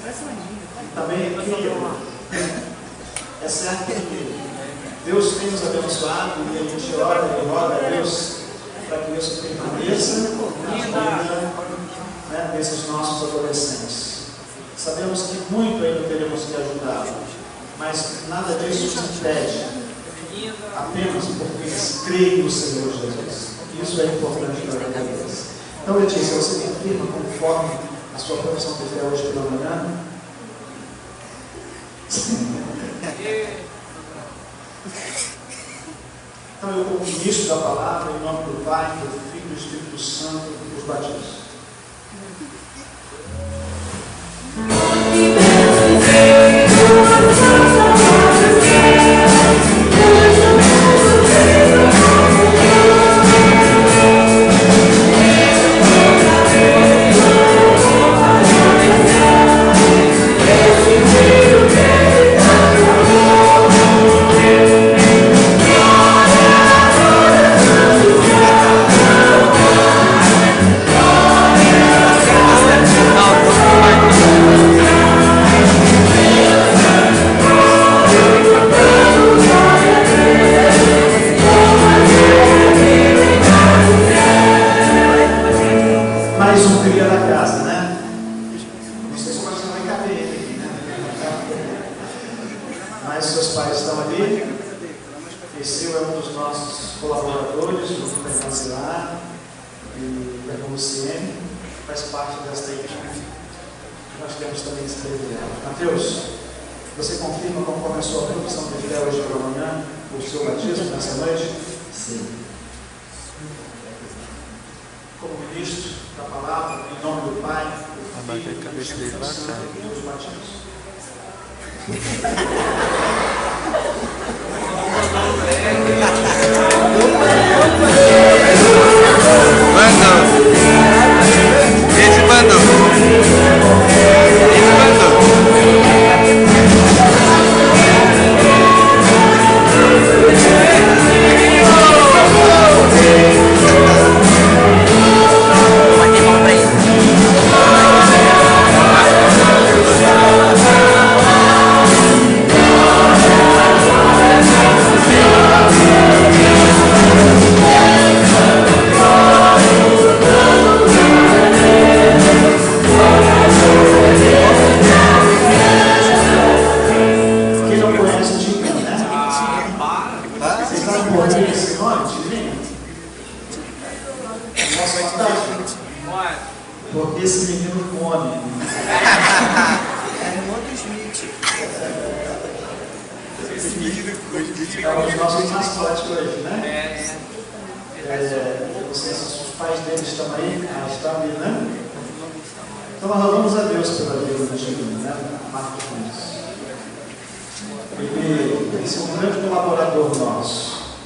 E também aqui, é certo que Deus tem nos abençoado e a gente ora e roga a Deus para que isso permaneça na vida, né, desses nossos adolescentes. Sabemos que muito ainda teremos que ajudar, mas nada disso nos impede, apenas porque eles creem no Senhor Jesus. Isso é importante para a vida deles. Então, Letícia, você confirma conforme a sua profissão de fé hoje pela manhã? Então, eu, como ministro da palavra, em nome do Pai, do Filho e do Espírito Santo, os batizo. Porque esse menino come. É um outro Smith. É os nossos mascotes hoje, né? Vocês, os pais deles estão aí? Estão ali, né? Então nós louvamos a Deus pela vida do Tigrinho, né? Marcos Nunes. Ele é um grande colaborador nosso.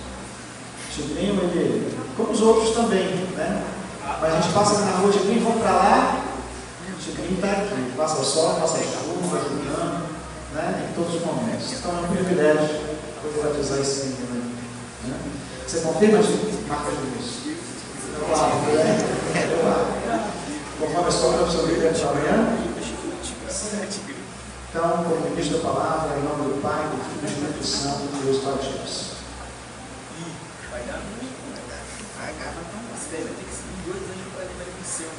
Tigrinho, ele, como os outros também, né? Mas a gente passa na rua, Tigrinho, vamos para lá, Tigrinho está aqui, passa sol, passa chuva, ajudando, né? Em todos os momentos. Então é um privilégio poder batizar esse menino. Né? Você confirma, Marcos Nunes? Claro, né? Conforme a sua profissão de vida de amanhã. Então, como ministro da palavra, em nome do Pai, do Filho e do Espírito Santo, Deus batizamos. Vai dar? Vai dar. Vai ter que ser 2 anos para ele vai ser.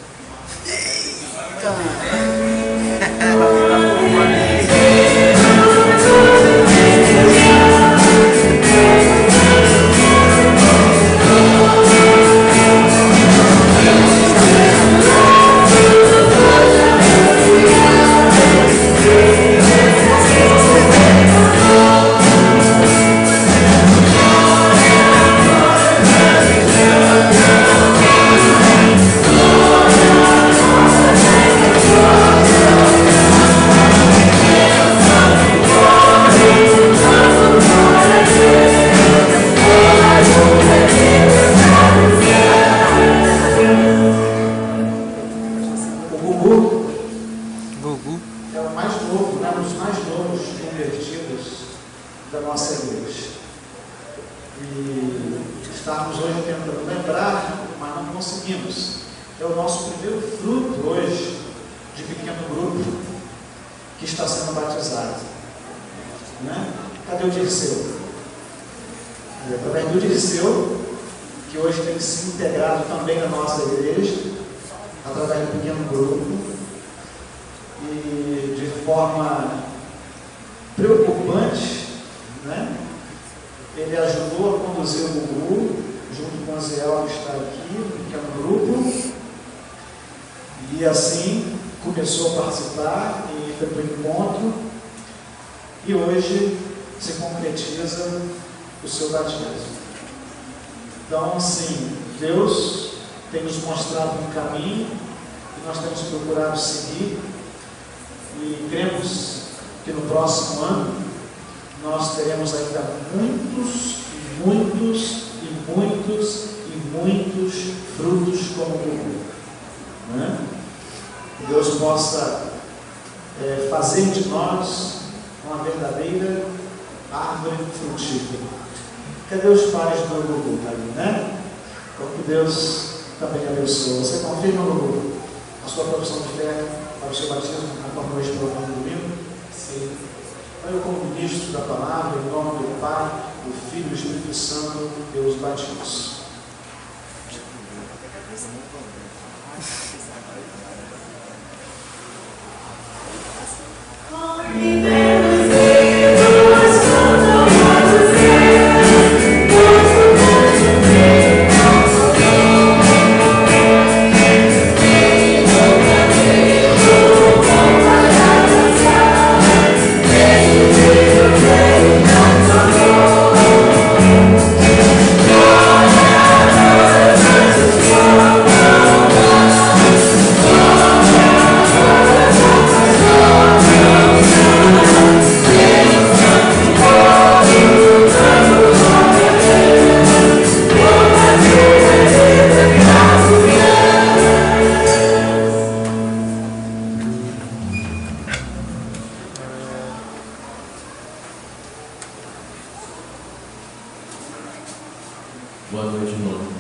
que está sendo batizado. Né? Cadê o Dirceu? Através do Dirceu, que hoje tem se integrado também na nossa igreja, através de um pequeno grupo, e de forma preocupante, né? Ele ajudou a conduzir o Gugu, junto com o Zéu, que está aqui, um pequeno grupo, e assim começou a participar e foi para o encontro, e hoje se concretiza o seu batismo. Então, assim, Deus tem nos mostrado um caminho e nós temos procurado seguir, e cremos que no próximo ano nós teremos ainda muitos frutos como o Gugu, né? Que Deus possa fazer de nós uma verdadeira árvore frutífera. Cadê os pais do Gugu? Tá ali, né? Então que Deus também abençoe. Você confirma, Gugu, a sua profissão de fé para o seu batismo na forma hoje para o domingo? Sim. Eu, como ministro da palavra, em nome do Pai, do Filho e do Espírito Santo, Deus batismo. Boa noite de novo.